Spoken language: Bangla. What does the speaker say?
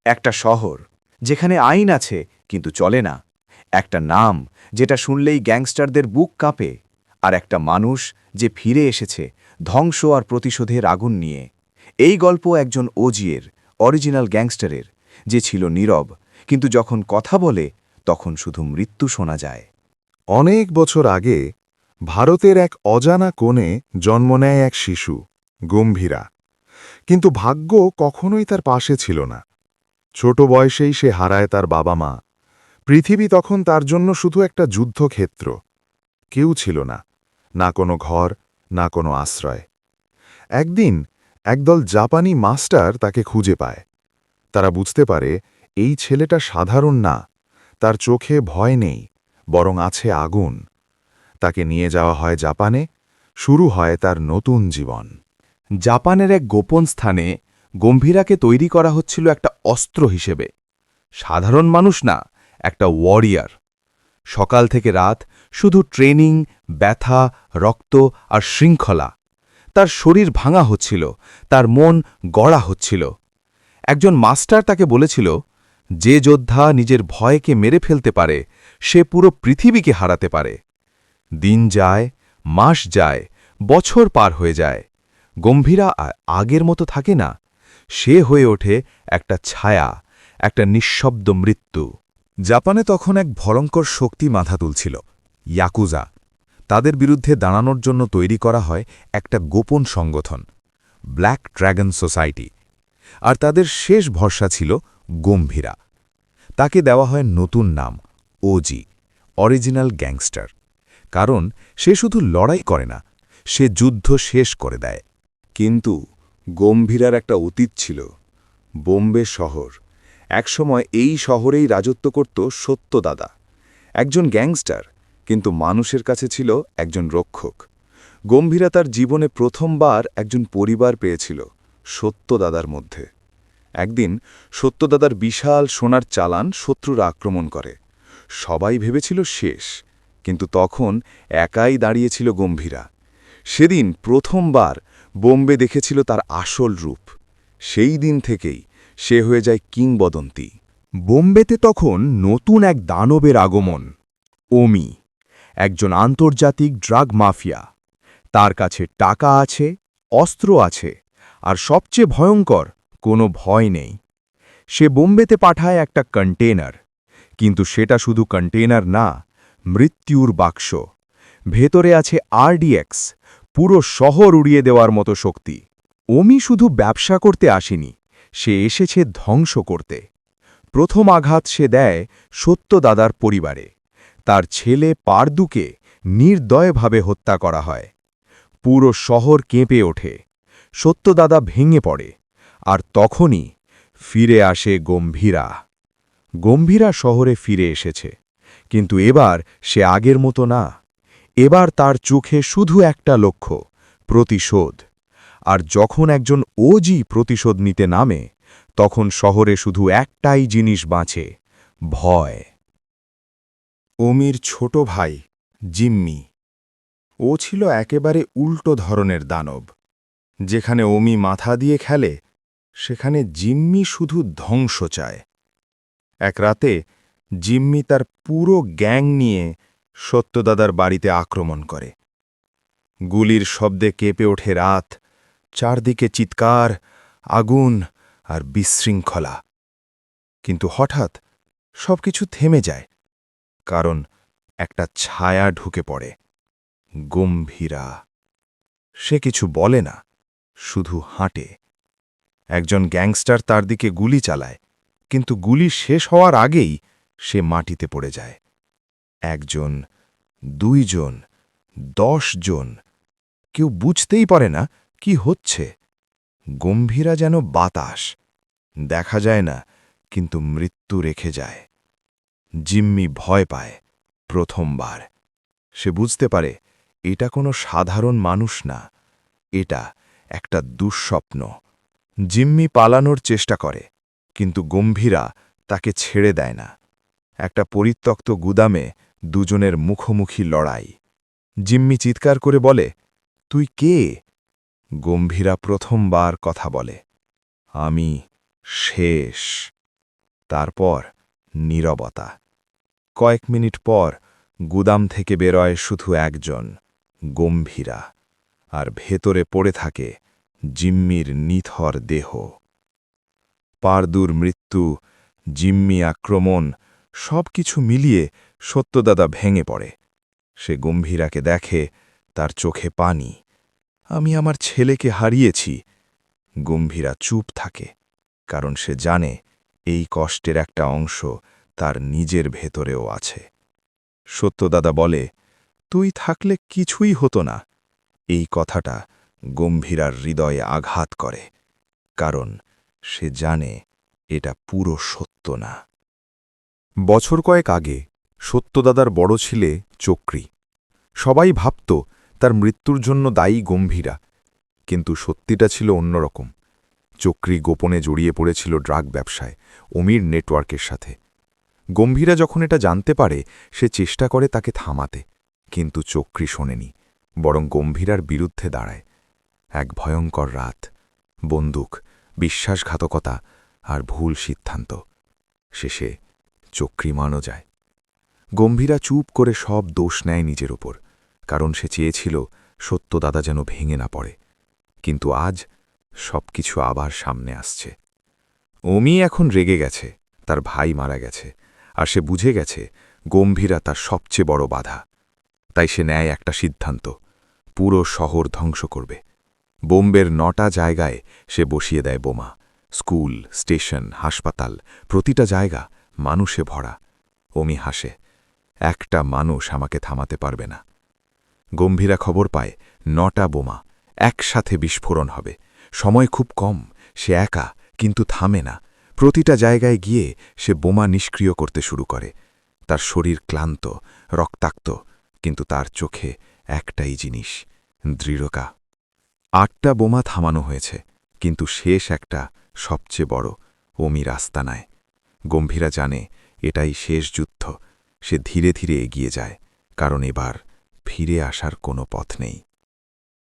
একটা শহর যেখানে আইন আছে কিন্তু চলে না, একটা নাম যেটা শুনলেই গ্যাংস্টারদের বুক কাঁপে, আর একটা মানুষ যে ফিরে এসেছে ধ্বংস আর প্রতিশোধের আগুন নিয়ে। এই গল্প একজন ওজিয়ের, অরিজিনাল গ্যাংস্টারের, যে ছিল নীরব, কিন্তু যখন কথা বলে তখন শুধু মৃত্যু শোনা যায়। অনেক বছর আগে ভারতের এক অজানা কোণে জন্ম নেয় এক শিশু, গম্ভীরা। কিন্তু ভাগ্য কখনোই তার পাশে ছিল না। ছোট বয়সেই সে হারায় তার বাবা মা। পৃথিবী তখন তার জন্য শুধু একটা যুদ্ধক্ষেত্র। কেউ ছিল না, না কোনো ঘর, না কোনো আশ্রয়। একদিন একদল জাপানি মাস্টার তাকে খুঁজে পায়। তারা বুঝতে পারে এই ছেলেটা সাধারণ না, তার চোখে ভয় নেই, বরং আছে আগুন। তাকে নিয়ে যাওয়া হয় জাপানে, শুরু হয় তার নতুন জীবন। জাপানের এক গোপন স্থানে গম্ভীরাকে তৈরি করা হচ্ছিল একটা অস্ত্র হিসেবে। সাধারণ মানুষ না, একটা ওয়ারিয়ার। সকাল থেকে রাত শুধু ট্রেনিং, ব্যথা, রক্ত আর শৃঙ্খলা। তার শরীর ভাঙা হচ্ছিল, তার মন গড়া হচ্ছিল। একজন মাস্টার তাকে বলেছিল, যে যোদ্ধা নিজের ভয়কে মেরে ফেলতে পারে সে পুরো পৃথিবীকে হারাতে পারে। দিন যায়, মাস যায়, বছর পার হয়ে যায়। গম্ভীরা আগের মতো থাকে না। সে হয়ে ওঠে একটা ছায়া, একটা নিঃশব্দ মৃত্যু। জাপানে তখন এক ভয়ঙ্কর শক্তি মাথা তুলছিল, ইয়াকুজা। তাদের বিরুদ্ধে দাঁড়ানোর জন্য তৈরি করা হয় একটা গোপন সংগঠন, ব্ল্যাক ড্র্যাগন সোসাইটি। আর তাদের শেষ ভরসা ছিল গম্ভীরা। তাকে দেওয়া হয় নতুন নাম, ওজি, অরিজিনাল গ্যাংস্টার। কারণ সে শুধু লড়াই করে না, সে যুদ্ধ শেষ করে দেয়। কিন্তু গম্ভীরার একটা অতীত ছিল, বোম্বে শহর। একসময় এই শহরেই রাজত্ব করত সত্যদাদা, একজন গ্যাংস্টার, কিন্তু মানুষের কাছে ছিল একজন রক্ষক। গম্ভীরা তার জীবনে প্রথমবার একজন পরিবার পেয়েছিল, সত্যদাদার মধ্যে। একদিন সত্যদাদার বিশাল সোনার চালান শত্রুরা আক্রমণ করে। সবাই ভেবেছিল শেষ, কিন্তু তখন একাই দাঁড়িয়েছিল গম্ভীরা। সেদিন প্রথমবার বোম্বে দেখেছিল তার আসল রূপ। সেই দিন থেকেই সে হয়ে যায় কিংবদন্তি। বোম্বেতে তখন নতুন এক দানবের আগমন, ওমি, একজন আন্তর্জাতিক ড্রাগ মাফিয়া। তার কাছে টাকা আছে, অস্ত্র আছে, আর সবচেয়ে ভয়ঙ্কর, কোনো ভয় নেই। সে বোম্বেতে পাঠায় একটা কন্টেনার, কিন্তু সেটা শুধু কন্টেনার না, মৃত্যুর বাক্স। ভেতরে আছে আরডিএক্স, পুরো শহর উড়িয়ে দেওয়ার মতো শক্তি। ওমি শুধু ব্যবসা করতে আসেনি, সে এসেছে ধ্বংস করতে। প্রথম আঘাত সে দেয় সত্যদাদার পরিবারে। তার ছেলে পারদুকে নির্দয়ভাবে হত্যা করা হয়। পুরো শহর কেঁপে ওঠে, সত্যদাদা ভেঙে পড়ে। আর তখনই ফিরে আসে গম্ভীরা। গম্ভীরা শহরে ফিরে এসেছে, কিন্তু এবার সে আগের মতো না। এবার তার চোখে শুধু একটা লক্ষ্য, প্রতিশোধ। আর যখন একজন ওজি প্রতিশোধ নিতে নামে, তখন শহরে শুধু একটাই জিনিস বাঁচে, ভয়। ওমির ছোট ভাই জিম্মি। ও ছিল একেবারে উল্টো ধরনের দানব। যেখানে ওমি মাথা দিয়ে খেলে, সেখানে জিম্মি শুধু ধ্বংস চায়। এক রাতে জিম্মি তার পুরো গ্যাং নিয়ে সত্যদাদার বাড়িতে আক্রমণ করে। গুলির শব্দে কেঁপে ওঠে রাত, চারদিকে চিৎকার, আগুন আর বিশৃঙ্খলা। কিন্তু হঠাৎ সবকিছু থেমে যায়, কারণ একটা ছায়া ঢুকে পড়ে, গম্ভীরা। সে কিছু বলে না, শুধু হাঁটে। একজন গ্যাংস্টার তার দিকে গুলি চালায়, কিন্তু গুলি শেষ হওয়ার আগেই সে মাটিতে পড়ে যায়। একজন, দুইজন, 10 জন, কেউ বুঝতেই পারে না কি হচ্ছে। গম্ভীরা যেন বাতাস, দেখা যায় না, কিন্তু মৃত্যু রেখে যায়। জিম্মি ভয় পায় প্রথমবার। সে বুঝতে পারে এটা কোনো সাধারণ মানুষ না, এটা একটা দুঃস্বপ্ন। জিম্মি পালানোর চেষ্টা করে, কিন্তু গম্ভীরা তাকে ছেড়ে দেয় না। একটা পরিত্যক্ত গুদামে দুজনের মুখোমুখি লড়াই। জিম্মি চিৎকার করে বলে, তুই কে? গম্ভীরা প্রথমবার কথা বলে, আমি শেষ। তারপর নীরবতা। কয়েক মিনিট পর গুদাম থেকে বেরোয় শুধু একজন, গম্ভীরা, আর ভেতরে পড়ে থাকে জিম্মির নিথর দেহ। পারদুর মৃত্যু, জিম্মি আক্রমণ, সব কিছু মিলিয়ে সত্যদাদা ভেঙে পড়ে। সে গম্ভীরাকে দেখে, তার চোখে পানি। আমি আমার ছেলেকে হারিয়েছি। গম্ভীরা চুপ থাকে, কারণ সে জানে এই কষ্টের একটা অংশ তার নিজের ভেতরেও আছে। সত্যদাদা বলে, তুই থাকলে কিছুই হতো না। এই কথাটা গম্ভীরার হৃদয়ে আঘাত করে, কারণ সে জানে এটা পুরো সত্য না। বছর কয়েক আগে সত্যদাদার বড় ছেলে চক্রী। সবাই ভাবত তার মৃত্যুর জন্য দায়ী গম্ভীরা, কিন্তু সত্যিটা ছিল অন্যরকম। চক্রী গোপনে জড়িয়ে পড়েছিল ড্রাগ ব্যবসায়, অমির নেটওয়ার্কের সাথে। গম্ভীরা যখন এটা জানতে পারে, সে চেষ্টা করে তাকে থামাতে, কিন্তু চক্রী শোনেনি, বরং গম্ভীরার বিরুদ্ধে দাঁড়ায়। এক ভয়ঙ্কর রাত, বন্দুক, বিশ্বাসঘাতকতা আর ভুল সিদ্ধান্ত। শেষে চক্রী মারা যায়। গম্ভীরা চুপ করে সব দোষ নেয় নিজের ওপর, কারণ সে চেয়েছিল সত্যদাদা যেন ভেঙে না পড়ে। কিন্তু আজ সবকিছু আবার সামনে আসছে। অমি এখন রেগে গেছে, তার ভাই মারা গেছে, আর সে বুঝে গেছে গম্ভীরা তার সবচেয়ে বড় বাধা। তাই সে নেয় একটা সিদ্ধান্ত, পুরো শহর ধ্বংস করবে। বোম্বের ৯টা জায়গায় সে বসিয়ে দেয় বোমা। স্কুল, স্টেশন, হাসপাতাল, প্রতিটা জায়গা মানুষে ভরা। অমি হাসে, একটা মানুষ আমাকে থামাতে পারবে না। গম্ভীরা খবর পায় ৯টা বোমা একসাথে বিস্ফোরণ হবে। সময় খুব কম, সে একা, কিন্তু থামে না। প্রতিটা জায়গায় গিয়ে সে বোমা নিষ্ক্রিয় করতে শুরু করে। তার শরীর ক্লান্ত, রক্তাক্ত, কিন্তু তার চোখে একটাই জিনিস, দৃঢ়তা। ৮টা বোমা থামানো হয়েছে, কিন্তু শেষ একটা, সবচেয়ে বড়, অমি রাস্তা নেয়। গম্ভীরা জানে এটাই শেষ যুদ্ধ। সে ধীরে ধীরে এগিয়ে যায়, কারণ এবার ফিরে আসার কোনো পথ নেই।